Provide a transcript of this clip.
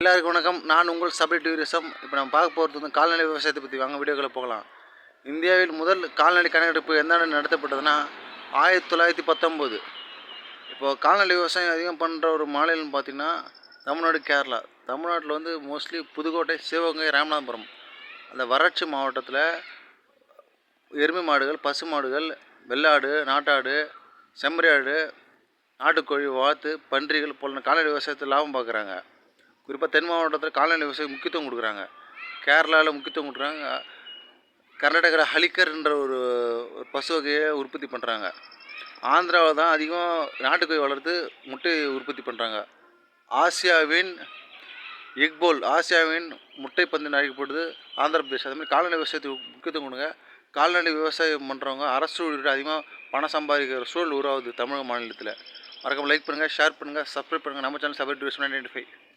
எல்லாருக்கும் வணக்கம். நான் உங்கள் சபரி டூரிசம். இப்போ நம்ம பார்க்க போகிறது வந்து கால்நடை விவசாயத்தை பற்றி. வாங்க வீடியோக்களை போகலாம். இந்தியாவில் முதல் கால்நடை கணக்கெடுப்பு எந்த ஆண்டு நடத்தப்பட்டதுன்னா 1919. இப்போது கால்நடை விவசாயம் அதிகம் பண்ணுற ஒரு மாநிலம் பார்த்திங்கன்னா தமிழ்நாடு, கேரளா. தமிழ்நாட்டில் வந்து மோஸ்ட்லி புதுக்கோட்டை, சிவகங்கை, ராமநாதபுரம் அந்த வறட்சி மாவட்டத்தில் எருமை மாடுகள், பசு மாடுகள், வெள்ளாடு, நாட்டாடு, செம்மறியாடு, நாட்டுக்கோழி, வாத்து, பன்றிகள் போன்ற கால்நடை விவசாயத்தில் லாபம் பார்க்குறாங்க. குறிப்பாக தென் மாவட்டத்தில் கால்நடை விவசாயம் முக்கியத்துவம் கொடுக்குறாங்க. கேரளாவில் முக்கியத்துவம் கொடுக்குறாங்க. கர்நாடகாவில் ஹலிக்கர்ன்ற ஒரு பசு வகையை உற்பத்தி பண்ணுறாங்க. ஆந்திராவில் தான் அதிகம் நாட்டுக்கோழி வளர்த்து முட்டை உற்பத்தி பண்ணுறாங்க. ஆசியாவின் எக்போல், ஆசியாவின் முட்டை பந்து அழைக்கப்படுது ஆந்திர பிரதேஷ். அதுமாதிரி கால்நடை விவசாயத்துக்கு முக்கியத்துவம் கொடுங்க. கால்நடை விவசாயம் பண்ணுறவங்க அரசு ஊழியர்கள் அதிகமாக பணம் சம்பாதிக்கிற சூழல் உருவாகுது தமிழக மாநிலத்தில். மறக்காம லைக் பண்ணுங்கள், ஷேர் பண்ணுங்கள், சப்ஸ்கிரைப் பண்ணுங்கள். நம்ம சேனல் சபரி டூரிசம் 1995.